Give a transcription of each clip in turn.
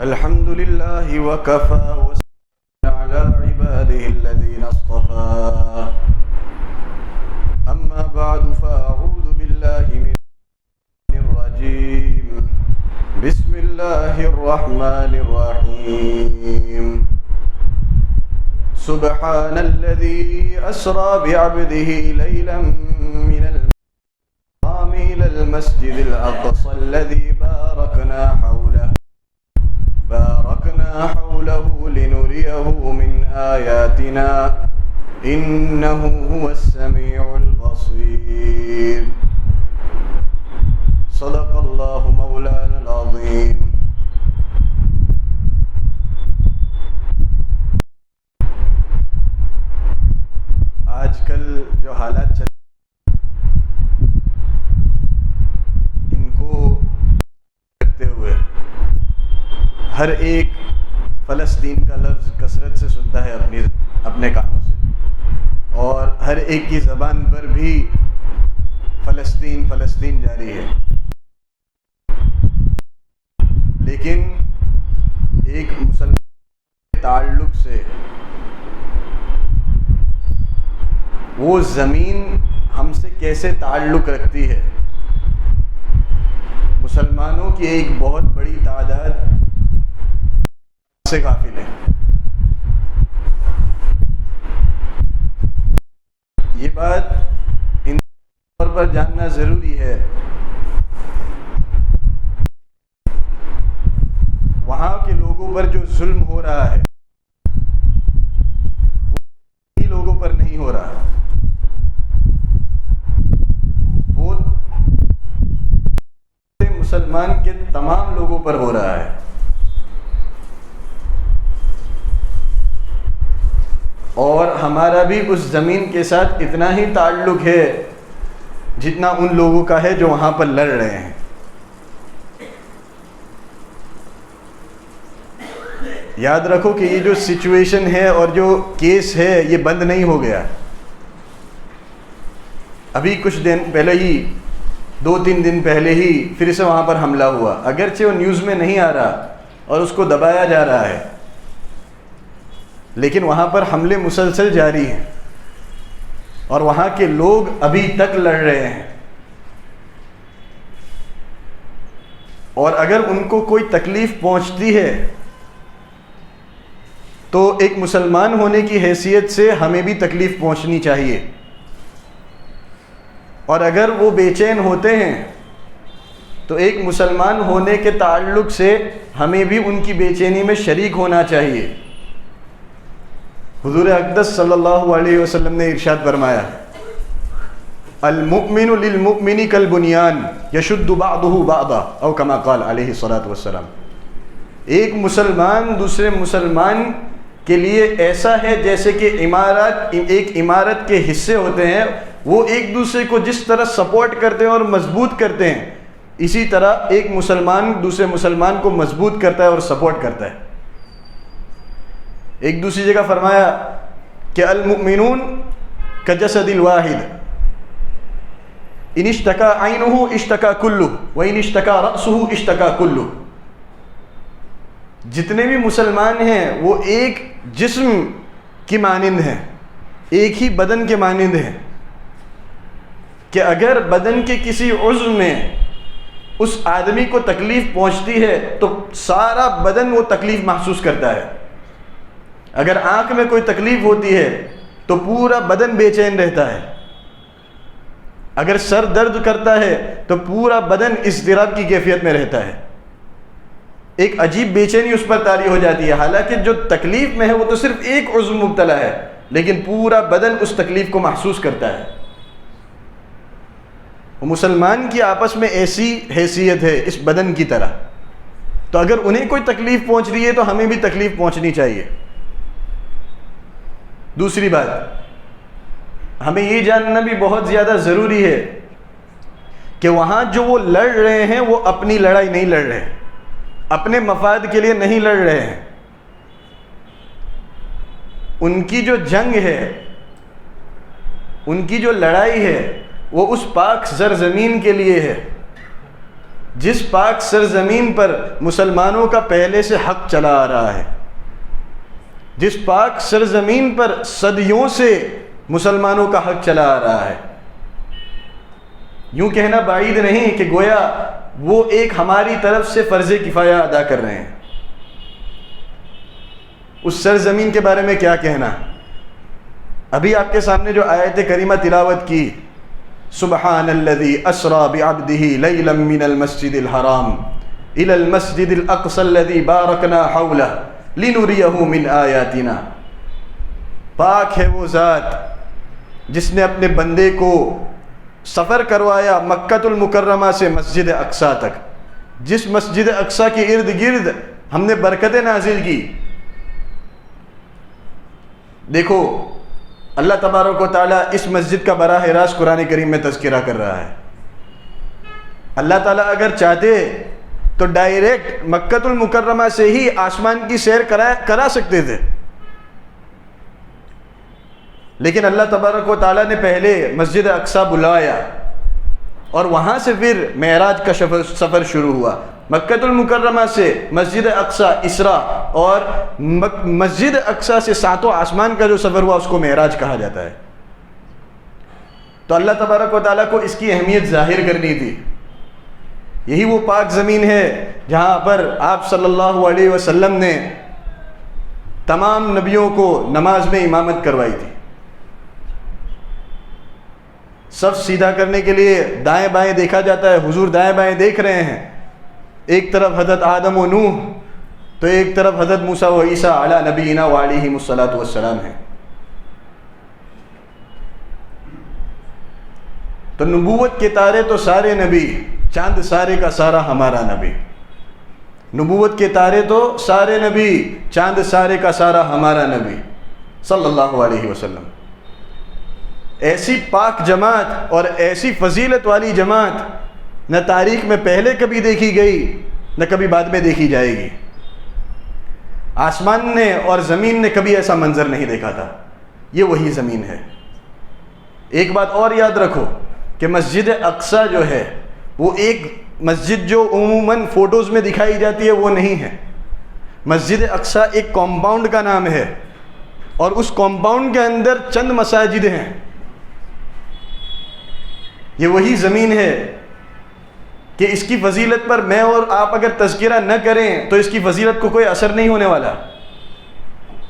الحمد لله وكفى وسلام على عباده الذين اصطفى أما بعد فأعوذ بالله من الرجيم بسم الله الرحمن الرحيم سبحان الذي أسرى بعبده ليلا من الحرام إلى المسجد الأقصى الذي باركنا حوله لنريه من آياتنا إنه هو السميع البصير صدق الله مولانا العظيم. آج کل جو حالات چل ان کو کرتے ہوئے ہر ایک فلسطین کا لفظ کثرت سے سنتا ہے اپنے کانوں سے، اور ہر ایک کی زبان پر بھی فلسطین فلسطین جاری ہے، لیکن ایک مسلمان کے تعلق سے وہ زمین ہم سے کیسے تعلق رکھتی ہے. مسلمانوں کی ایک بہت بڑی تعداد سے غافل ہے. یہ بات ان طور پر جاننا ضروری ہے. وہاں کے لوگوں پر جو ظلم ہو رہا ہے وہ لوگوں پر نہیں ہو رہا، وہ مسلمان کے تمام لوگوں پر ہو رہا ہے. اور ہمارا بھی اس زمین کے ساتھ اتنا ہی تعلق ہے جتنا ان لوگوں کا ہے جو وہاں پر لڑ رہے ہیں. یاد رکھو کہ یہ جو سچویشن ہے اور جو کیس ہے یہ بند نہیں ہو گیا. ابھی کچھ دن پہلے ہی 2-3 دن پہلے ہی پھر سے وہاں پر حملہ ہوا، اگرچہ وہ نیوز میں نہیں آ رہا اور اس کو دبایا جا رہا ہے، لیکن وہاں پر حملے مسلسل جاری ہیں اور وہاں کے لوگ ابھی تک لڑ رہے ہیں. اور اگر ان کو کوئی تکلیف پہنچتی ہے تو ایک مسلمان ہونے کی حیثیت سے ہمیں بھی تکلیف پہنچنی چاہیے، اور اگر وہ بے چین ہوتے ہیں تو ایک مسلمان ہونے کے تعلق سے ہمیں بھی ان کی بے چینی میں شریک ہونا چاہیے. حضور اقدس صلی اللہ علیہ وسلم نے ارشاد فرمایا، المؤمن للمؤمن کالبنیان یشد بعضه بعضا، او کما قال علیہ الصلاۃ والسلام. ایک مسلمان دوسرے مسلمان کے لیے ایسا ہے جیسے کہ ایک عمارت کے حصے ہوتے ہیں، وہ ایک دوسرے کو جس طرح سپورٹ کرتے ہیں اور مضبوط کرتے ہیں، اسی طرح ایک مسلمان دوسرے مسلمان کو مضبوط کرتا ہے اور سپورٹ کرتا ہے. ایک دوسری جگہ فرمایا کہ المؤمنون کجسد الواحد ان اشتکا عینہ اشتکا کلہ وان اشتکا رأسہ اشتکا کلہ. جتنے بھی مسلمان ہیں وہ ایک جسم کی مانند ہیں، ایک ہی بدن کے مانند ہیں، کہ اگر بدن کے کسی عضو میں اس آدمی کو تکلیف پہنچتی ہے تو سارا بدن وہ تکلیف محسوس کرتا ہے. اگر آنکھ میں کوئی تکلیف ہوتی ہے تو پورا بدن بے چین رہتا ہے. اگر سر درد کرتا ہے تو پورا بدن اضطراب کی کیفیت میں رہتا ہے. ایک عجیب بے چینی اس پر طاری ہو جاتی ہے، حالانکہ جو تکلیف میں ہے وہ تو صرف ایک عضو مبتلا ہے، لیکن پورا بدن اس تکلیف کو محسوس کرتا ہے. مسلمان کی آپس میں ایسی حیثیت ہے اس بدن کی طرح، تو اگر انہیں کوئی تکلیف پہنچ رہی ہے تو ہمیں بھی تکلیف پہنچنی چاہیے. دوسری بات، ہمیں یہ جاننا بھی بہت زیادہ ضروری ہے کہ وہاں جو وہ لڑ رہے ہیں وہ اپنی لڑائی نہیں لڑ رہے، اپنے مفاد کے لیے نہیں لڑ رہے ہیں. ان کی جو جنگ ہے، ان کی جو لڑائی ہے وہ اس پاک سرزمین کے لیے ہے. جس پاک سرزمین پر مسلمانوں کا پہلے سے حق چلا آ رہا ہے، جس پاک سرزمین پر صدیوں سے مسلمانوں کا حق چلا آ رہا ہے، یوں کہنا بعید نہیں کہ گویا وہ ایک ہماری طرف سے فرض کفایہ ادا کر رہے ہیں۔ اس سرزمین کے بارے میں کیا کہنا؟ ابھی آپ کے سامنے جو آیت کریمہ تلاوت کی، سبحان الذی اسری بعبدہ لیلا من المسجد الحرام الی المسجد الاقصی الذی بارکنا حولہ لنریہ من آیاتنا، پاک ہے وہ ذات جس نے اپنے بندے کو سفر کروایا مکۃ المکرمہ سے مسجد اقصیٰ تک، جس مسجد اقصیٰ کے ارد گرد ہم نے برکتیں نازل کی۔ دیکھو اللہ تبارک و تعالیٰ اس مسجد کا براہ راست قرآن کریم میں تذکرہ کر رہا ہے۔ اللہ تعالیٰ اگر چاہتے تو ڈائریکٹ مکۃ المکرمہ سے ہی آسمان کی سیر کرا سکتے تھے، لیکن اللہ تبارک و تعالیٰ نے پہلے مسجد اقصیٰ بلایا اور وہاں سے پھر معراج کا سفر شروع ہوا۔ مکۃ المکرمہ سے مسجد اقصیٰ اسراء اور مسجد اقصیٰ سے ساتوں آسمان کا جو سفر ہوا اس کو معراج کہا جاتا ہے۔ تو اللہ تبارک و تعالیٰ کو اس کی اہمیت ظاہر کرنی تھی۔ یہی وہ پاک زمین ہے جہاں پر آپ صلی اللہ علیہ وسلم نے تمام نبیوں کو نماز میں امامت کروائی تھی۔ صف سیدھا کرنے کے لیے دائیں بائیں دیکھا جاتا ہے، حضور دائیں بائیں دیکھ رہے ہیں، ایک طرف حضرت آدم و نوح تو ایک طرف حضرت موسیٰ و عیسیٰ علی نبینا و علیہم الصلاۃ والسلام ہیں۔ تو نبوت کے تارے تو سارے نبی، چاند سارے کا سارا ہمارا نبی۔ نبوت کے تارے تو سارے نبی، چاند سارے کا سارا ہمارا نبی صلی اللہ علیہ وسلم۔ ایسی پاک جماعت اور ایسی فضیلت والی جماعت نہ تاریخ میں پہلے کبھی دیکھی گئی نہ کبھی بعد میں دیکھی جائے گی۔ آسمان نے اور زمین نے کبھی ایسا منظر نہیں دیکھا تھا، یہ وہی زمین ہے۔ ایک بات اور یاد رکھو کہ مسجد اقصیٰ جو ہے وہ ایک مسجد جو عموماً فوٹوز میں دکھائی جاتی ہے وہ نہیں ہے۔ مسجد اقصیٰ ایک کمپاؤنڈ کا نام ہے اور اس کمپاؤنڈ کے اندر چند مساجد ہیں۔ یہ وہی زمین ہے کہ اس کی فضیلت پر میں اور آپ اگر تذکرہ نہ کریں تو اس کی فضیلت کو کوئی اثر نہیں ہونے والا۔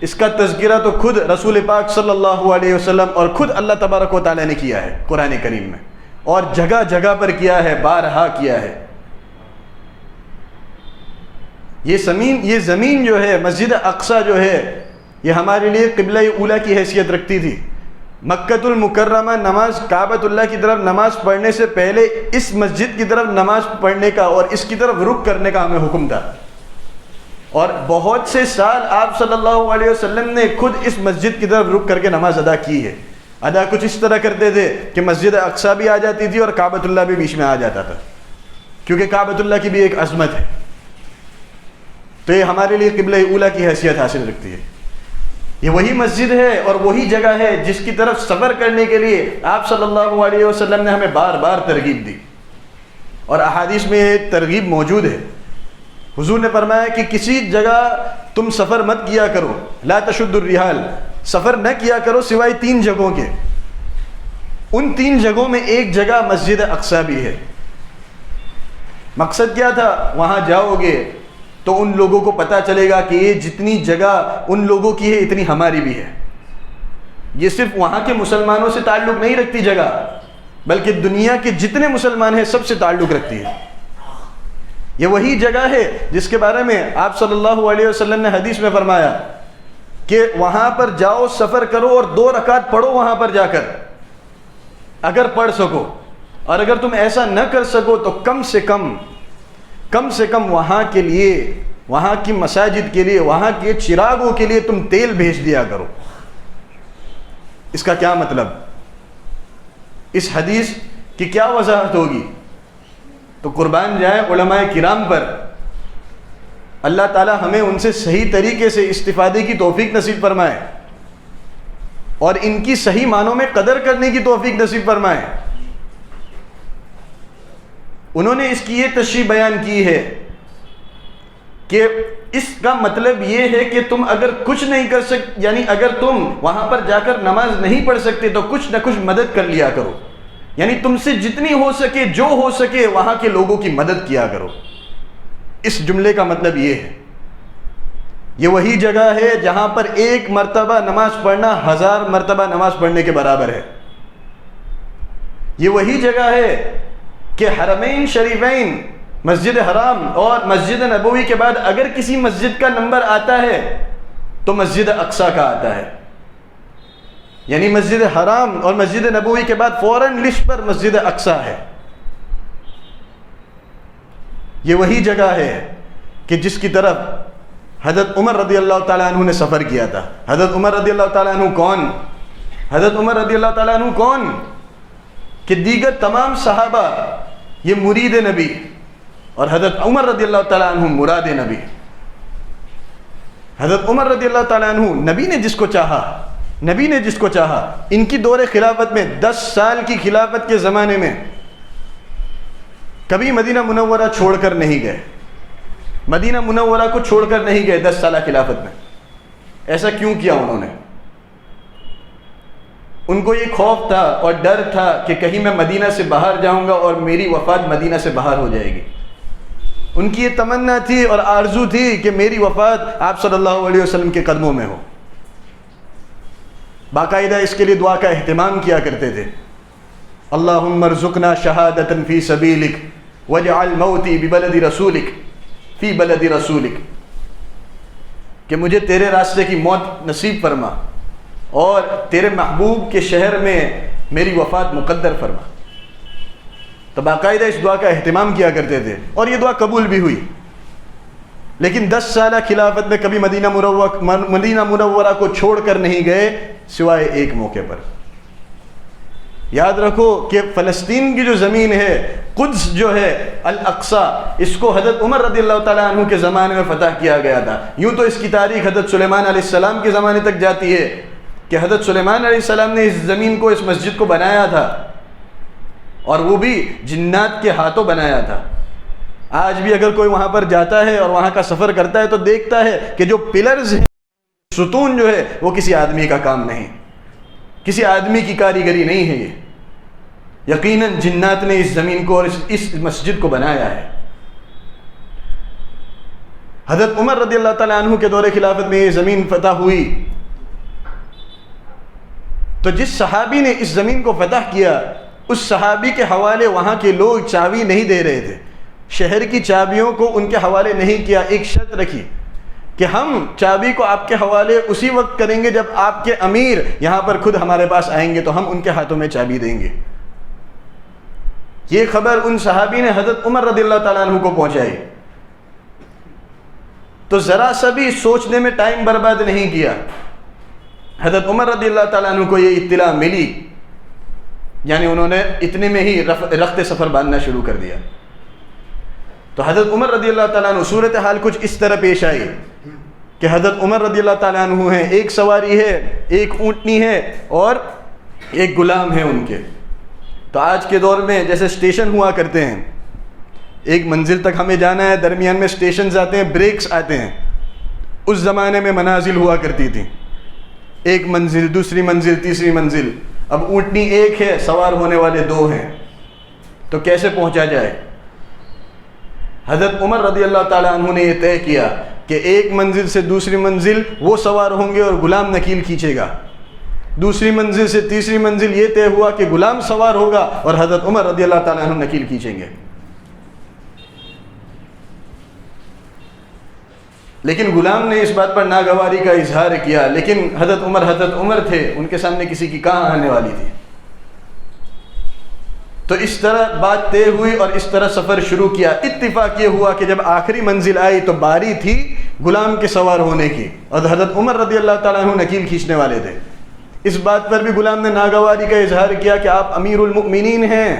اس کا تذکرہ تو خود رسول پاک صلی اللہ علیہ وسلم اور خود اللہ تبارک و تعالیٰ نے کیا ہے قرآن کریم میں، اور جگہ جگہ پر کیا ہے، بارہا کیا ہے۔ یہ زمین جو ہے مسجد اقصیٰ جو ہے یہ ہمارے لیے قبلہ اولیٰ کی حیثیت رکھتی تھی۔ مکۃ المکرمہ نماز کعبۃ اللہ کی طرف نماز پڑھنے سے پہلے اس مسجد کی طرف نماز پڑھنے کا اور اس کی طرف رخ کرنے کا ہمیں حکم تھا، اور بہت سے سال آپ صلی اللہ علیہ وسلم نے خود اس مسجد کی طرف رخ کر کے نماز ادا کی ہے۔ ادا کچھ اس طرح کرتے تھے کہ مسجد اقصیٰ بھی آ جاتی تھی اور کعبۃ اللہ بھی بیچ میں آ جاتا تھا، کیونکہ کعبۃ اللہ کی بھی ایک عظمت ہے۔ تو یہ ہمارے لیے قبلہ اولیٰ کی حیثیت حاصل رکھتی ہے۔ یہ وہی مسجد ہے اور وہی جگہ ہے جس کی طرف سفر کرنے کے لیے آپ صلی اللہ علیہ وسلم نے ہمیں بار بار ترغیب دی، اور احادیث میں یہ ترغیب موجود ہے۔ حضور نے فرمایا کہ کسی جگہ تم سفر مت کیا کرو، لا تشد الرحال، سفر نہ کیا کرو سوائے 3 جگہوں کے۔ ان 3 جگہوں میں ایک جگہ مسجد اقصیٰ بھی ہے۔ مقصد کیا تھا؟ وہاں جاؤ گے تو ان لوگوں کو پتہ چلے گا کہ یہ جتنی جگہ ان لوگوں کی ہے اتنی ہماری بھی ہے۔ یہ صرف وہاں کے مسلمانوں سے تعلق نہیں رکھتی جگہ، بلکہ دنیا کے جتنے مسلمان ہیں سب سے تعلق رکھتی ہے۔ یہ وہی جگہ ہے جس کے بارے میں آپ صلی اللہ علیہ وسلم نے حدیث میں فرمایا کہ وہاں پر جاؤ، سفر کرو اور 2 رکعت پڑھو وہاں پر جا کر، اگر پڑھ سکو، اور اگر تم ایسا نہ کر سکو تو کم سے کم وہاں کے لیے، وہاں کی مساجد کے لیے، وہاں کے چراغوں کے لیے تم تیل بھیج دیا کرو۔ اس کا کیا مطلب؟ اس حدیث کی کیا وضاحت ہوگی؟ تو قربان جائیں علماء کرام پر، اللہ تعالی ہمیں ان سے صحیح طریقے سے استفادے کی توفیق نصیب فرمائے اور ان کی صحیح معنوں میں قدر کرنے کی توفیق نصیب فرمائے۔ انہوں نے اس کی یہ تشریح بیان کی ہے کہ اس کا مطلب یہ ہے کہ تم اگر کچھ نہیں کر سکتے، یعنی اگر تم وہاں پر جا کر نماز نہیں پڑھ سکتے تو کچھ نہ کچھ مدد کر لیا کرو، یعنی تم سے جتنی ہو سکے، جو ہو سکے وہاں کے لوگوں کی مدد کیا کرو۔ اس جملے کا مطلب یہ ہے، یہ وہی جگہ ہے جہاں پر ایک مرتبہ نماز پڑھنا 1000 مرتبہ نماز پڑھنے کے برابر ہے۔ یہ وہی جگہ ہے کہ حرمین شریفین، مسجد حرام اور مسجد نبوی کے بعد اگر کسی مسجد کا نمبر آتا ہے تو مسجد اقصیٰ کا آتا ہے، یعنی مسجد حرام اور مسجد نبوی کے بعد فوراً لسٹ پر مسجد اقصیٰ ہے۔ یہ وہی جگہ ہے کہ جس کی طرف حضرت عمر رضی اللہ تعالیٰ عنہ نے سفر کیا تھا۔ حضرت عمر رضی اللہ تعالیٰ عنہ کون؟ حضرت عمر رضی اللہ تعالیٰ عنہ کون کہ دیگر تمام صحابہ یہ مرید نبی، اور حضرت عمر رضی اللہ تعالیٰ عنہ مراد نبی۔ حضرت عمر رضی اللہ تعالیٰ عنہ نبی نے جس کو چاہا، نبی نے جس کو چاہا، ان کی دور خلافت میں 10 سال کی خلافت کے زمانے میں کبھی مدینہ منورہ چھوڑ کر نہیں گئے، مدینہ منورہ کو چھوڑ کر نہیں گئے 10 سالہ خلافت میں۔ ایسا کیوں کیا انہوں نے؟ ان کو یہ خوف تھا اور ڈر تھا کہ کہیں میں مدینہ سے باہر جاؤں گا اور میری وفات مدینہ سے باہر ہو جائے گی۔ ان کی یہ تمنا تھی اور آرزو تھی کہ میری وفات آپ صلی اللہ علیہ وسلم کے قدموں میں ہو۔ باقاعدہ اس کے لیے دعا کا اہتمام کیا کرتے تھے، اللہم ارزقنا شہادۃ فی سبیلک واجعل موتی ببلد رسولک فی بلد رسولک، کہ مجھے تیرے راستے کی موت نصیب فرما اور تیرے محبوب کے شہر میں میری وفات مقدر فرما۔ تو باقاعدہ اس دعا کا اہتمام کیا کرتے تھے اور یہ دعا قبول بھی ہوئی۔ لیکن 10 سالہ خلافت میں کبھی مدینہ منورہ کو چھوڑ کر نہیں گئے سوائے ایک موقع پر۔ یاد رکھو کہ فلسطین کی جو زمین ہے، قدس جو ہے الاقصیٰ، اس کو حضرت عمر رضی اللہ تعالیٰ عنہ کے زمانے میں فتح کیا گیا تھا۔ یوں تو اس کی تاریخ حضرت سلیمان علیہ السلام کے زمانے تک جاتی ہے کہ حضرت سلیمان علیہ السلام نے اس زمین کو، اس مسجد کو بنایا تھا، اور وہ بھی جنات کے ہاتھوں بنایا تھا۔ آج بھی اگر کوئی وہاں پر جاتا ہے اور وہاں کا سفر کرتا ہے تو دیکھتا ہے کہ جو پلرز ہیں، ستون جو ہے، وہ کسی آدمی کا کام نہیں، کسی آدمی کی کاریگری نہیں ہے، یہ یقیناً جنات نے اس زمین کو اور اس مسجد کو بنایا ہے۔ حضرت عمر رضی اللہ تعالیٰ عنہ کے دور خلافت میں یہ زمین فتح ہوئی، تو جس صحابی نے اس زمین کو فتح کیا، اس صحابی کے حوالے وہاں کے لوگ چابی نہیں دے رہے تھے، شہر کی چابیوں کو ان کے حوالے نہیں کیا۔ ایک شرط رکھی کہ ہم چابی کو آپ کے حوالے اسی وقت کریں گے جب آپ کے امیر یہاں پر خود ہمارے پاس آئیں گے تو ہم ان کے ہاتھوں میں چابی دیں گے۔ یہ خبر ان صحابی نے حضرت عمر رضی اللہ تعالیٰ عنہ کو پہنچائی، تو ذرا سا بھی سوچنے میں ٹائم برباد نہیں کیا۔ حضرت عمر رضی اللہ تعالیٰ عنہ کو یہ اطلاع ملی، یعنی انہوں نے اتنے میں ہی رخت سفر باندھنا شروع کر دیا۔ تو حضرت عمر رضی اللہ تعالیٰ عنہ، صورتحال کچھ اس طرح پیش آئی کہ حضرت عمر رضی اللہ تعالیٰ عنہ ہیں، ایک سواری ہے، ایک اونٹنی ہے اور ایک غلام ہے ان کے۔ تو آج کے دور میں جیسے اسٹیشن ہوا کرتے ہیں، ایک منزل تک ہمیں جانا ہے، درمیان میں اسٹیشنز آتے ہیں، بریکس آتے ہیں، اس زمانے میں منازل ہوا کرتی تھی، ایک منزل، دوسری منزل، تیسری منزل۔ اب اونٹنی ایک ہے، سوار ہونے والے 2 ہیں، تو کیسے پہنچا جائے؟ حضرت عمر رضی اللہ تعالیٰ عنہ نے یہ طے کیا کہ ایک منزل سے دوسری منزل وہ سوار ہوں گے اور غلام نکیل کھینچے گا، دوسری منزل سے تیسری منزل یہ طے ہوا کہ غلام سوار ہوگا اور حضرت عمر رضی اللہ تعالیٰ عنہ نکیل کھینچیں گے۔ لیکن غلام نے اس بات پر ناگواری کا اظہار کیا، لیکن حضرت عمر تھے، ان کے سامنے کسی کی کہاں آنے والی تھی۔ تو اس طرح بات طے ہوئی اور اس طرح سفر شروع کیا۔ اتفاق یہ ہوا کہ جب آخری منزل آئی تو باری تھی غلام کے سوار ہونے کی، اور حضرت عمر رضی اللہ تعالیٰ عنہ نکیل کھینچنے والے تھے۔ اس بات پر بھی غلام نے ناگواری کا اظہار کیا کہ آپ امیر المؤمنین ہیں،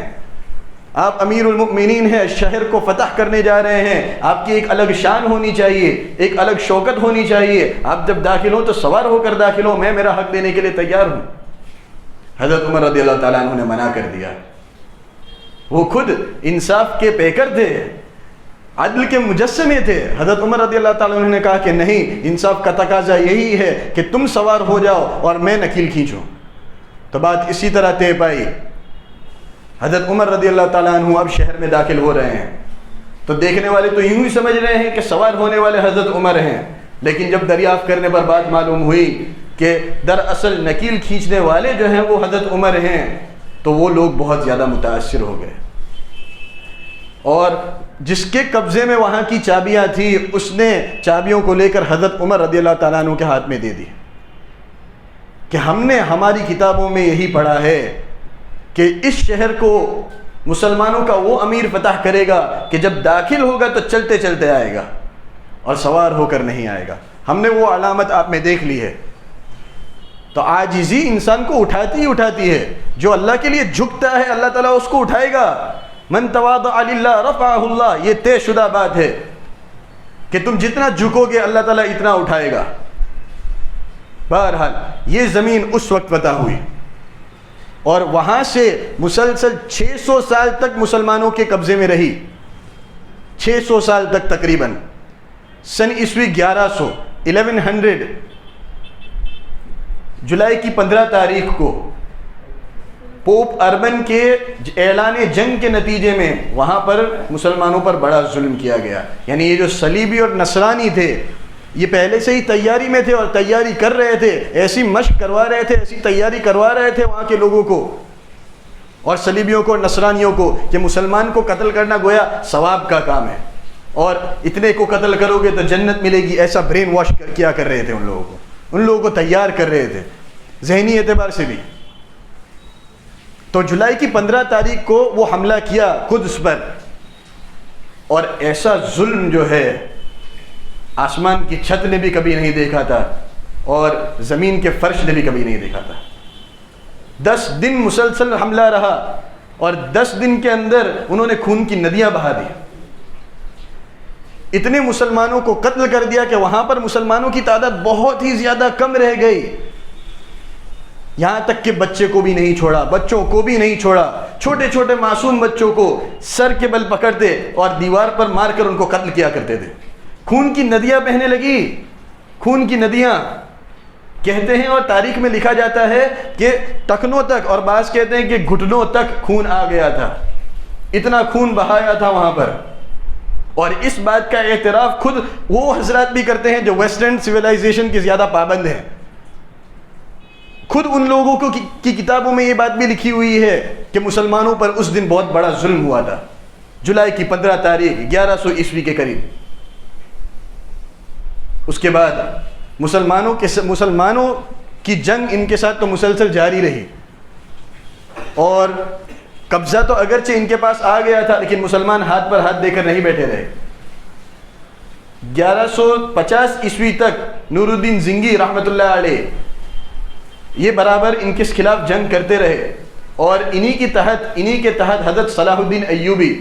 آپ امیر المؤمنین ہیں، شہر کو فتح کرنے جا رہے ہیں، آپ کی ایک الگ شان ہونی چاہیے، ایک الگ شوکت ہونی چاہیے، آپ جب داخل ہوں تو سوار ہو کر داخل ہوں، میں میرا حق دینے کے لیے تیار ہوں۔ حضرت عمر رضی اللہ تعالیٰ عنہ نے منع کر دیا وہ خود انصاف کے پیکر تھے، عدل کے مجسمے تھے۔ حضرت عمر رضی اللہ تعالیٰ عنہ نے کہا کہ نہیں، انصاف کا تقاضا یہی ہے کہ تم سوار ہو جاؤ اور میں نکیل کھینچوں۔ تو بات اسی طرح طے پائی۔ حضرت عمر رضی اللہ تعالیٰ عنہ اب شہر میں داخل ہو رہے ہیں، تو دیکھنے والے تو یوں ہی سمجھ رہے ہیں کہ سوار ہونے والے حضرت عمر ہیں، لیکن جب دریافت کرنے پر بات معلوم ہوئی کہ دراصل نکیل کھینچنے والے جو ہیں وہ حضرت عمر ہیں، تو وہ لوگ بہت زیادہ متاثر ہو گئے، اور جس کے قبضے میں وہاں کی چابیاں تھی اس نے چابیوں کو لے کر حضرت عمر رضی اللہ تعالیٰ عنہ کے ہاتھ میں دے دی کہ ہم نے ہماری کتابوں میں یہی پڑھا ہے کہ اس شہر کو مسلمانوں کا وہ امیر فتح کرے گا کہ جب داخل ہوگا تو چلتے چلتے آئے گا اور سوار ہو کر نہیں آئے گا، ہم نے وہ علامت آپ میں دیکھ لی ہے۔ تو عاجزی انسان کو اٹھاتی ہے، جو اللہ کے لیے جھکتا ہے اللہ تعالیٰ اس کو اٹھائے گا۔ من تواضع للہ رفعہ اللہ، یہ طے شدہ بات ہے کہ تم جتنا جھکو گے اللہ تعالیٰ اتنا اٹھائے گا۔ بہرحال یہ زمین اس وقت فتح ہوئی، اور وہاں سے مسلسل 600 سال تک مسلمانوں کے قبضے میں رہی، 600 سال تک تقریباً۔ سن عیسوی 1100 جولائی کی 15 تاریخ کو پوپ اربن کے اعلان جنگ کے نتیجے میں وہاں پر مسلمانوں پر بڑا ظلم کیا گیا۔ یعنی یہ جو صلیبی اور نصرانی تھے یہ پہلے سے ہی تیاری میں تھے اور تیاری کر رہے تھے، ایسی مشق کروا رہے تھے، ایسی تیاری کروا رہے تھے وہاں کے لوگوں کو اور صلیبیوں کو اور نصرانیوں کو کہ مسلمان کو قتل کرنا گویا ثواب کا کام ہے، اور اتنے کو قتل کرو گے تو جنت ملے گی، ایسا برین واش کیا کر رہے تھے ان لوگوں کو تیار کر رہے تھے ذہنی اعتبار سے بھی۔ تو جولائی کی 15 تاریخ کو وہ حملہ کیا قدس پر، اور ایسا ظلم جو ہے آسمان کی چھت نے بھی کبھی نہیں دیکھا تھا اور زمین کے فرش نے بھی کبھی نہیں دیکھا تھا۔ 10 دن مسلسل حملہ رہا، اور 10 دن کے اندر انہوں نے خون کی ندیاں بہا دی، اتنے مسلمانوں کو قتل کر دیا کہ وہاں پر مسلمانوں کی تعداد بہت ہی زیادہ کم رہ گئی، یہاں تک کہ بچے کو بھی نہیں چھوڑا، بچوں کو بھی نہیں چھوڑا، چھوٹے چھوٹے معصوم بچوں کو سر کے بل پکڑتے اور دیوار پر مار کر ان کو قتل کیا کرتے تھے۔ خون کی ندیاں بہنے لگی، خون کی ندیاں کہتے ہیں، اور تاریخ میں لکھا جاتا ہے کہ ٹخنوں تک، اور بعض کہتے ہیں کہ گھٹنوں تک خون آ گیا تھا، اتنا خون بہایا تھا وہاں پر۔ اور اس بات کا اعتراف خود وہ حضرات بھی کرتے ہیں جو ویسٹرن سویلائزیشن کے زیادہ پابند ہیں، خود ان لوگوں کو کی کتابوں میں یہ بات بھی لکھی ہوئی ہے کہ مسلمانوں پر اس دن بہت بڑا ظلم ہوا تھا، جولائی کی 15 تاریخ 1100 عیسوی کے قریب۔ اس کے بعد مسلمانوں کی جنگ ان کے ساتھ تو مسلسل جاری رہی، اور قبضہ تو اگرچہ ان کے پاس آ گیا تھا لیکن مسلمان ہاتھ پر ہاتھ دے کر نہیں بیٹھے رہے۔ 1150 عیسوی تک نور الدین زنگی رحمۃ اللہ علیہ یہ برابر ان کے خلاف جنگ کرتے رہے، اور انہی کے تحت حضرت صلاح الدین ایوبی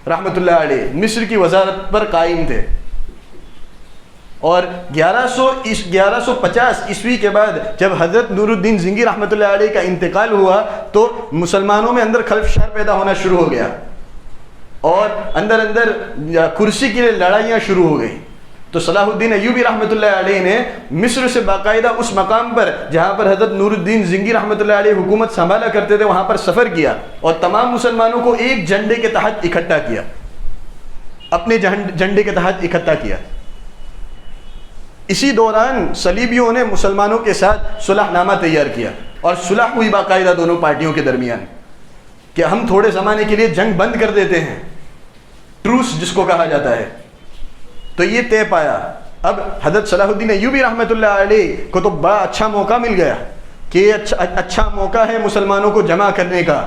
رحمۃ اللہ علیہ مصر کی وزارت پر قائم تھے۔ اور 1150 عیسوی کے بعد جب حضرت نور الدین زنگی رحمۃ اللہ علیہ کا انتقال ہوا تو مسلمانوں میں اندر خلفشار پیدا ہونا شروع ہو گیا، اور اندر کرسی کے لیے لڑائیاں شروع ہو گئی۔ تو صلاح الدین ایوبی رحمۃ اللہ علیہ نے مصر سے باقاعدہ اس مقام پر جہاں پر حضرت نور الدین زنگی رحمۃ اللہ علیہ حکومت سنبھالا کرتے تھے وہاں پر سفر کیا، اور تمام مسلمانوں کو ایک جھنڈے کے تحت اکٹھا کیا، اپنے جھنڈے کے تحت اکٹھا کیا۔ اسی دوران صلیبیوں نے مسلمانوں کے ساتھ صلح نامہ تیار کیا، اور صلح ہوئی باقاعدہ دونوں پارٹیوں کے درمیان کہ ہم تھوڑے زمانے کے لیے جنگ بند کر دیتے ہیں، ٹروس جس کو کہا جاتا ہے۔ تو یہ طے پایا۔ اب حضرت صلاح الدین ایوبی رحمۃ اللہ علیہ کو تو بڑا اچھا موقع مل گیا کہ یہ اچھا موقع ہے مسلمانوں کو جمع کرنے کا،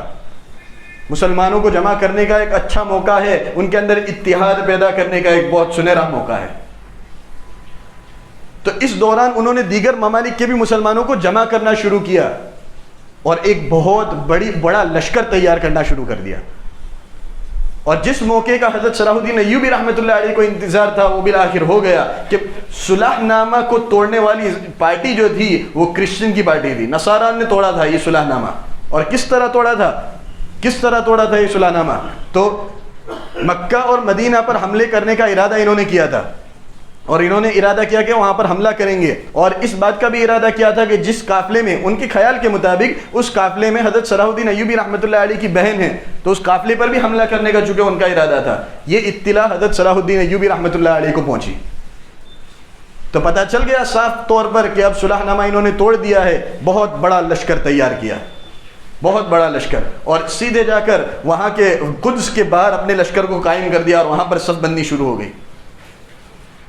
مسلمانوں کو جمع کرنے کا ایک اچھا موقع ہے، ان کے اندر اتحاد پیدا کرنے کا ایک بہت سنہرا موقع ہے۔ تو اس دوران انہوں نے دیگر ممالک کے بھی مسلمانوں کو جمع کرنا شروع کیا، اور ایک بہت بڑا لشکر تیار کرنا شروع کر دیا۔ اور جس موقع کا حضرت صلاح الدین ایوبی رحمۃ اللہ علیہ کو انتظار تھا وہ بالآخر ہو گیا کہ صلح نامہ کو توڑنے والی پارٹی جو تھی وہ کرسچن کی پارٹی تھی، نصارا نے توڑا تھا یہ صلح نامہ۔ اور کس طرح توڑا تھا؟ کس طرح توڑا تھا یہ صلح نامہ؟ تو مکہ اور مدینہ پر حملے کرنے کا ارادہ انہوں نے کیا تھا، اور انہوں نے ارادہ کیا کہ وہاں پر حملہ کریں گے، اور اس بات کا بھی ارادہ کیا تھا کہ جس قافلے میں ان کے خیال کے مطابق اس قافلے میں حضرت صلاح الدین ایوبی رحمۃ اللہ علیہ کی بہن ہے، تو اس قافلے پر بھی حملہ کرنے کا چونکہ ان کا ارادہ تھا، یہ اطلاع حضرت صلاح الدین ایوبی رحمۃ اللہ علیہ کو پہنچی، تو پتہ چل گیا صاف طور پر کہ اب صلح نامہ انہوں نے توڑ دیا ہے، بہت بڑا لشکر تیار کیا، بہت بڑا لشکر، اور سیدھے جا کر وہاں کے قدس کے باہر اپنے لشکر کو قائم کر دیا، اور وہاں پر صف بندی شروع ہو گئی۔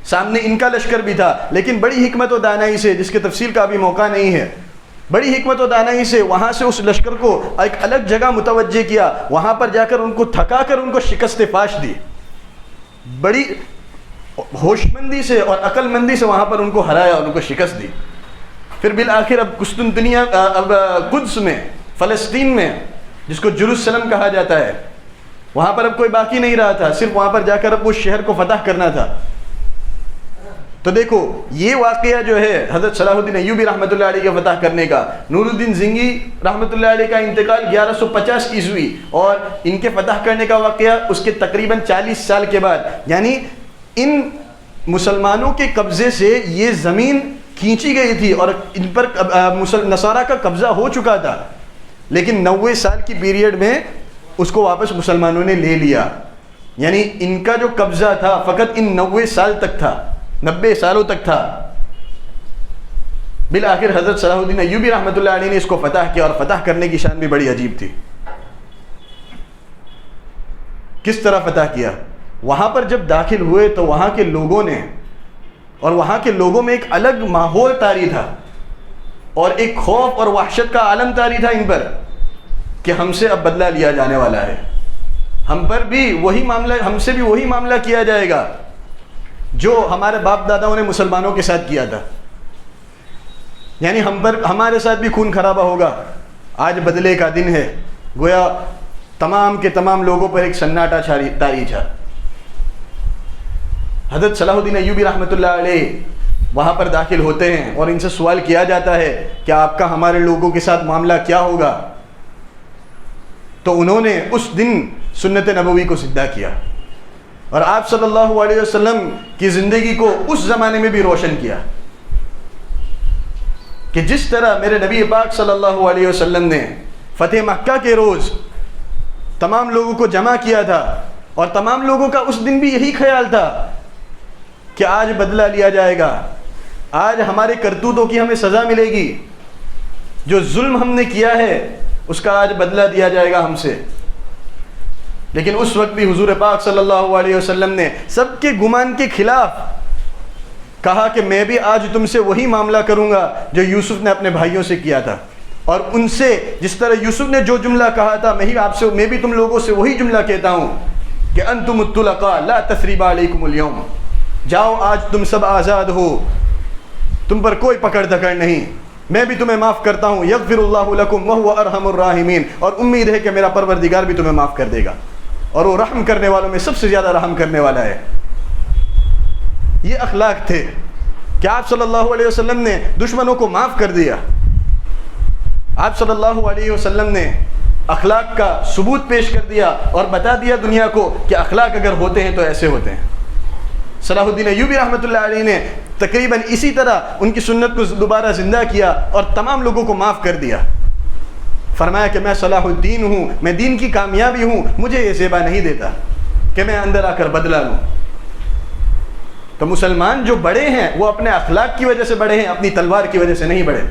سامنے ان کا لشکر بھی تھا، لیکن بڑی حکمت و دانائی سے، جس کے تفصیل کا ابھی موقع نہیں ہے، بڑی حکمت و دانائی سے وہاں سے اس لشکر کو ایک الگ جگہ متوجہ کیا، وہاں پر جا کر ان کو تھکا کر ان کو شکست فاش دی، بڑی ہوش مندی سے اور عقل مندی سے وہاں پر ان کو ہرایا اور ان کو شکست دی۔ پھر بالآخر اب قسطنطنیہ، اب قدس میں، فلسطین میں، جس کو جروسلم کہا جاتا ہے، وہاں پر اب کوئی باقی نہیں رہا تھا، صرف وہاں پر جا کر اب اس شہر کو فتح کرنا تھا۔ تو دیکھو یہ واقعہ جو ہے حضرت صلاح الدین ایوبی رحمۃ اللہ علیہ کے فتح کرنے کا، نور الدین زنگی رحمۃ اللہ علیہ کا انتقال 1150 عیسوی، اور ان کے فتح کرنے کا واقعہ اس کے تقریباً 40 سال کے بعد، یعنی ان مسلمانوں کے قبضے سے یہ زمین کھینچی گئی تھی اور ان پر نصارہ کا قبضہ ہو چکا تھا، لیکن 90 سال کی پیریڈ میں اس کو واپس مسلمانوں نے لے لیا، یعنی ان کا جو قبضہ تھا فقط ان 90 سال تک تھا، 90 سالوں تک تھا۔ بالآخر حضرت صلاح الدین ایوبی رحمۃ اللہ علیہ نے اس کو فتح کیا، اور فتح کرنے کی شان بھی بڑی عجیب تھی۔ کس طرح فتح کیا؟ وہاں پر جب داخل ہوئے تو وہاں کے لوگوں نے، اور وہاں کے لوگوں میں ایک الگ ماحول طاری تھا، اور ایک خوف اور وحشت کا عالم طاری تھا ان پر کہ ہم سے اب بدلہ لیا جانے والا ہے، ہم پر بھی وہی معاملہ، ہم سے بھی وہی معاملہ کیا جائے گا جو ہمارے باپ داداؤں نے مسلمانوں کے ساتھ کیا تھا، یعنی ہم پر، ہمارے ساتھ بھی خون خرابہ ہوگا۔ آج بدلے کا دن ہے، گویا تمام کے تمام لوگوں پر ایک سناٹا طاری تھا۔ حضرت صلاح الدین ایوبی رحمۃ اللہ علیہ وہاں پر داخل ہوتے ہیں، اور ان سے سوال کیا جاتا ہے کہ آپ کا ہمارے لوگوں کے ساتھ معاملہ کیا ہوگا؟ تو انہوں نے اس دن سنت نبوی کو زندہ کیا، اور آپ صلی اللہ علیہ وسلم کی زندگی کو اس زمانے میں بھی روشن کیا کہ جس طرح میرے نبی پاک صلی اللہ علیہ وسلم نے فتح مکہ کے روز تمام لوگوں کو جمع کیا تھا، اور تمام لوگوں کا اس دن بھی یہی خیال تھا کہ آج بدلہ لیا جائے گا، آج ہمارے کرتوتوں کی ہمیں سزا ملے گی، جو ظلم ہم نے کیا ہے اس کا آج بدلہ دیا جائے گا ہم سے۔ لیکن اس وقت بھی حضور پاک صلی اللہ علیہ وسلم نے سب کے گمان کے خلاف کہا کہ میں بھی آج تم سے وہی معاملہ کروں گا جو یوسف نے اپنے بھائیوں سے کیا تھا، اور ان سے جس طرح یوسف نے جو جملہ کہا تھا میں بھی تم لوگوں سے وہی جملہ کہتا ہوں کہ انتم الطلقاء لا تثریب علیکم اليوم، جاؤ آج تم سب آزاد ہو، تم پر کوئی پکڑ دھکڑ نہیں، میں بھی تمہیں معاف کرتا ہوں، یغفر اللہ لکم وہو ارحم الراحمین، اور امید ہے کہ میرا پروردگار بھی تمہیں معاف کر دے گا، اور وہ رحم کرنے والوں میں سب سے زیادہ رحم کرنے والا ہے۔ یہ اخلاق تھے کہ آپ صلی اللہ علیہ وسلم نے دشمنوں کو معاف کر دیا، آپ صلی اللہ علیہ وسلم نے اخلاق کا ثبوت پیش کر دیا اور بتا دیا دنیا کو کہ اخلاق اگر ہوتے ہیں تو ایسے ہوتے ہیں۔ صلاح الدین ایوبی رحمۃ اللہ علیہ نے تقریباً اسی طرح ان کی سنت کو دوبارہ زندہ کیا اور تمام لوگوں کو معاف کر دیا، فرمایا کہ میں صلاح الدین ہوں، میں دین کی کامیابی ہوں، مجھے یہ زیبا نہیں دیتا کہ میں اندر آ کر بدلہ لوں۔ تو مسلمان جو بڑے ہیں وہ اپنے اخلاق کی وجہ سے بڑے ہیں، اپنی تلوار کی وجہ سے نہیں بڑے۔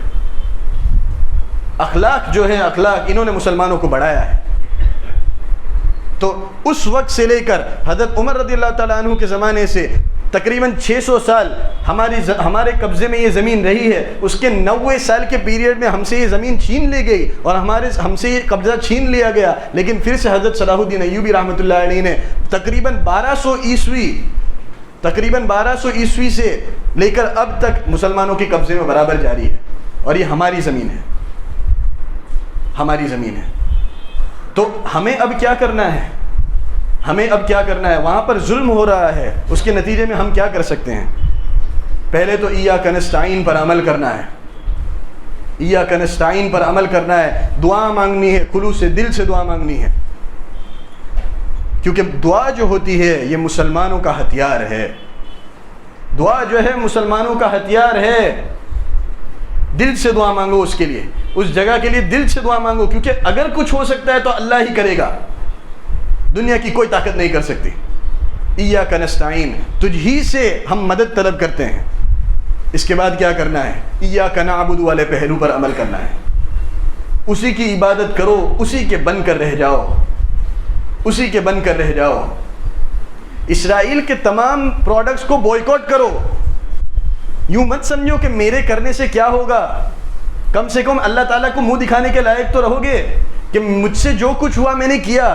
اخلاق جو ہے، اخلاق انہوں نے مسلمانوں کو بڑھایا ہے۔ تو اس وقت سے لے کر حضرت عمر رضی اللہ تعالیٰ عنہ کے زمانے سے تقریباً 600 سال ہمارے قبضے میں یہ زمین رہی ہے، اس کے 90 سال کے پیریڈ میں ہم سے یہ زمین چھین لی گئی اور ہم سے یہ قبضہ چھین لیا گیا، لیکن پھر سے حضرت صلاح الدین ایوبی رحمۃ اللہ علیہ نے تقریباً 1200 عیسوی سے لے کر اب تک مسلمانوں کے قبضے میں برابر جاری ہے، اور یہ ہماری زمین ہے، ہماری زمین ہے۔ تو ہمیں اب کیا کرنا ہے؟ ہمیں اب کیا کرنا ہے؟ وہاں پر ظلم ہو رہا ہے، اس کے نتیجے میں ہم کیا کر سکتے ہیں؟ پہلے تو ایاک نستعین پر عمل کرنا ہے، ایاک نستعین پر عمل کرنا ہے، دعا مانگنی ہے، خلوص دل سے دعا مانگنی ہے، کیونکہ دعا جو ہوتی ہے یہ مسلمانوں کا ہتھیار ہے، دعا جو ہے مسلمانوں کا ہتھیار ہے۔ دل سے دعا مانگو، اس کے لیے، اس جگہ کے لیے دل سے دعا مانگو، کیونکہ اگر کچھ ہو سکتا ہے تو اللہ ہی کرے گا، دنیا کی کوئی طاقت نہیں کر سکتی۔ ایاک نستعین، تجھ ہی سے ہم مدد طلب کرتے ہیں۔ اس کے بعد کیا کرنا ہے؟ ایاک نعبد والے پہلو پر عمل کرنا ہے، اسی کی عبادت کرو، اسی کے بن کر رہ جاؤ، اسی کے بن کر رہ جاؤ۔ اسرائیل کے تمام پروڈکٹس کو بوائیکاٹ کرو، یوں مت سمجھو کہ میرے کرنے سے کیا ہوگا، کم سے کم اللہ تعالیٰ کو منہ دکھانے کے لائق تو رہو گے کہ مجھ سے جو کچھ ہوا میں نے کیا،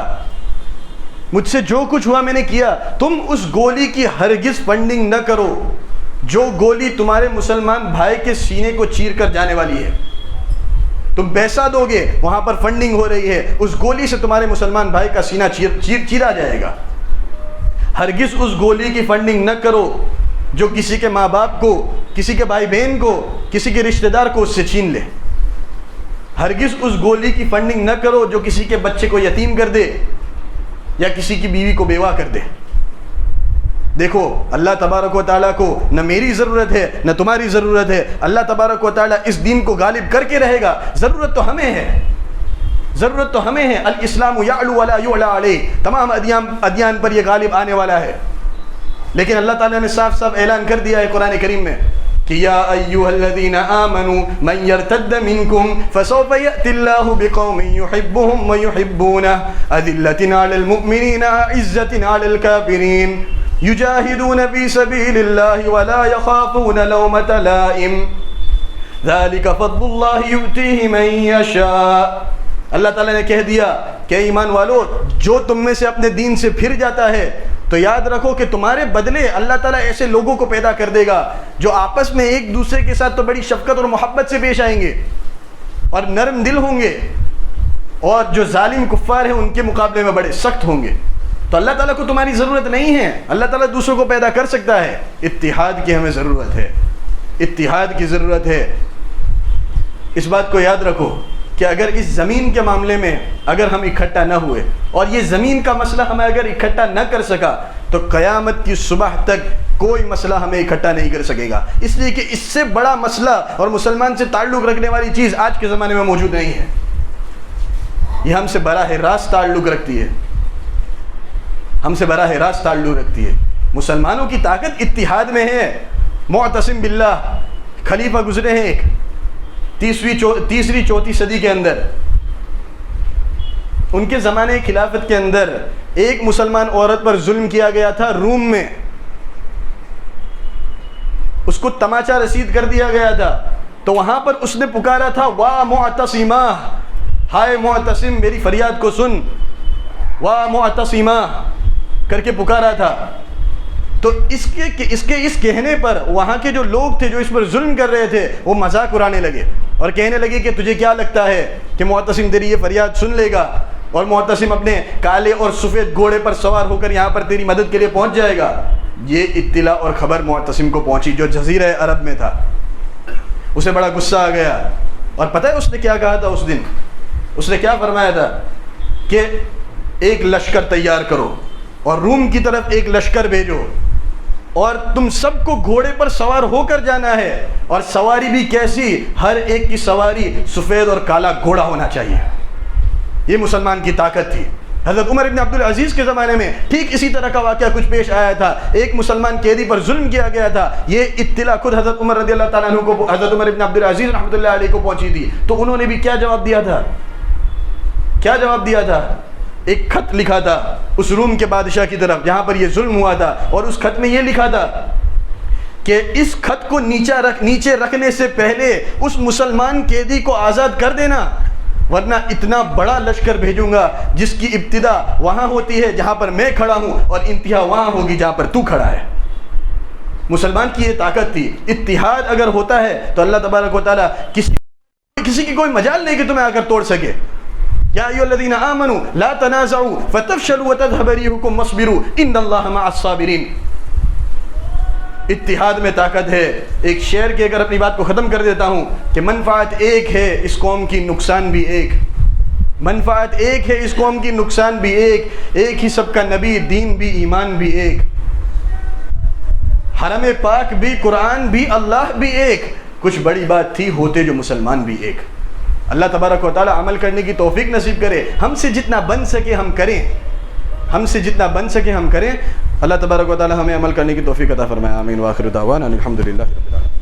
مجھ سے جو کچھ ہوا میں نے کیا۔ تم اس گولی کی ہرگز فنڈنگ نہ کرو جو گولی تمہارے مسلمان بھائی کے سینے کو چیر کر جانے والی ہے۔ تم پیسہ دو گے، وہاں پر فنڈنگ ہو رہی ہے، اس گولی سے تمہارے مسلمان بھائی کا سینہ چیرا جائے گا۔ ہرگز اس گولی کی فنڈنگ نہ کرو جو کسی کے ماں باپ کو، کسی کے بھائی بہن کو، کسی کے رشتہ دار کو اس سے چھین لے۔ ہرگز اس گولی کی فنڈنگ نہ کرو جو کسی کے بچے کو یتیم کر دے یا کسی کی بیوی کو بیوہ کر دے۔ دیکھو اللہ تبارک و تعالیٰ کو نہ میری ضرورت ہے نہ تمہاری ضرورت ہے، اللہ تبارک و تعالیٰ اس دین کو غالب کر کے رہے گا۔ ضرورت تو ہمیں ہے، ضرورت تو ہمیں ہے۔ الاسلام یعلو ولا یعلی علیہ، تمام ادیان پر یہ غالب آنے والا ہے، لیکن اللہ تعالیٰ نے صاف صاف اعلان کر دیا ہے قرآن کریم میں کہ یا ایھا الذین آمنوا من یرتد منکم فسوف یأتی اللہ بقوم یحبهم ویحبونہ اذلۃ علی المؤمنین اعزۃ علی الکافرین یجاہدون فی سبیل اللہ ولا یخافون لومۃ لائم ذلک فضل اللہ یؤتیہ من یشاء۔ اللہ تعالیٰ نے کہہ دیا کہ ایمان والو، جو تم میں سے اپنے دین سے پھر جاتا ہے تو یاد رکھو کہ تمہارے بدلے اللہ تعالیٰ ایسے لوگوں کو پیدا کر دے گا جو آپس میں ایک دوسرے کے ساتھ تو بڑی شفقت اور محبت سے پیش آئیں گے اور نرم دل ہوں گے، اور جو ظالم کفار ہیں ان کے مقابلے میں بڑے سخت ہوں گے۔ تو اللہ تعالیٰ کو تمہاری ضرورت نہیں ہے، اللہ تعالیٰ دوسروں کو پیدا کر سکتا ہے۔ اتحاد کی ہمیں ضرورت ہے، اتحاد کی ضرورت ہے۔ اس بات کو یاد رکھو کہ اگر اس زمین کے معاملے میں اگر ہم اکٹھا نہ ہوئے اور یہ زمین کا مسئلہ ہمیں اگر اکٹھا نہ کر سکا تو قیامت کی صبح تک کوئی مسئلہ ہمیں اکٹھا نہیں کر سکے گا، اس لیے کہ اس سے بڑا مسئلہ اور مسلمان سے تعلق رکھنے والی چیز آج کے زمانے میں موجود نہیں ہے۔ یہ ہم سے براہ راست تعلق رکھتی ہے، ہم سے براہ راست تعلق رکھتی ہے۔ مسلمانوں کی طاقت اتحاد میں ہے۔ معتصم باللہ خلیفہ گزرے ہیں ایک تیسری چوتھی صدی کے اندر، ان کے زمانے خلافت کے اندر ایک مسلمان عورت پر ظلم کیا گیا تھا روم میں، اس کو تماچا رسید کر دیا گیا تھا، تو وہاں پر اس نے پکارا تھا واہ معتصمہ، ہائے معتصم میری فریاد کو سن، واہ معتصمہ کر کے پکارا تھا۔ تو اس کہنے پر وہاں کے جو لوگ تھے جو اس پر ظلم کر رہے تھے وہ مذاق اڑانے لگے اور کہنے لگے کہ تجھے کیا لگتا ہے کہ معتصم تیری یہ فریاد سن لے گا اور معتصم اپنے کالے اور سفید گھوڑے پر سوار ہو کر یہاں پر تیری مدد کے لیے پہنچ جائے گا؟ یہ اطلاع اور خبر معتصم کو پہنچی جو جزیرہ عرب میں تھا، اسے بڑا غصہ آ گیا، اور پتہ ہے اس نے کیا کہا تھا اس دن؟ اس نے کیا فرمایا تھا کہ ایک لشکر تیار کرو اور روم کی طرف ایک لشکر بھیجو، اور تم سب کو گھوڑے پر سوار ہو کر جانا ہے، اور سواری بھی کیسی؟ ہر ایک کی سواری سفید اور کالا گھوڑا ہونا چاہیے۔ یہ مسلمان کی طاقت تھی۔ حضرت عمر بن عبدالعزیز کے زمانے میں ٹھیک اسی طرح کا واقعہ کچھ پیش آیا تھا، ایک مسلمان قیدی پر ظلم کیا گیا تھا، یہ اطلاع خود حضرت عمر رضی اللہ تعالیٰ عنہ کو، حضرت عمر بن عبدالعزیز رحمۃ اللہ علیہ کو پہنچی تھی، تو انہوں نے بھی کیا جواب دیا تھا؟ کیا جواب دیا تھا؟ ایک خط لکھا تھا اس روم کے بادشاہ کی طرف جہاں پر یہ ظلم ہوا تھا، اور اس خط میں یہ لکھا تھا کہ اس خط کو نیچے رکھنے سے پہلے اس مسلمان قیدی کو آزاد کر دینا، ورنہ اتنا بڑا لشکر بھیجوں گا جس کی ابتدا وہاں ہوتی ہے جہاں پر میں کھڑا ہوں اور انتہا وہاں ہوگی جہاں پر تو کھڑا ہے۔ مسلمان کی یہ طاقت تھی۔ اتحاد اگر ہوتا ہے تو اللہ تبارک و تعالیٰ کسی کی کوئی مجال نہیں کہ تمہیں آ کر توڑ سکے۔ یا ایھا الذین آمنوا لا تنازعوا فتفشلوا وتذهب ريحكم واصبروا ان اللہ مع الصابرین۔ اتحاد میں طاقت ہے. ایک شعر کے اگر اپنی بات کو ختم کر دیتا ہوں کہ منفعت ایک ہے اس قوم کی نقصان بھی ایک. منفعت ایک ہے اس قوم کی نقصان بھی ایک. ایک ہی سب کا نبی دین بھی ایمان بھی ایک. حرم پاک بھی قرآن بھی اللہ بھی ایک. کچھ بڑی بات تھی ہوتے جو مسلمان بھی ایک. اللہ تبارک و تعالی عمل کرنے کی توفیق نصیب کرے. ہم سے جتنا بن سکے ہم کریں, ہم سے جتنا بن سکے ہم کریں. اللہ تبارک و تعالی ہمیں عمل کرنے کی توفیق عطا فرمائے. آمین. وآخر دعوانا الحمدللہ رب العالمین.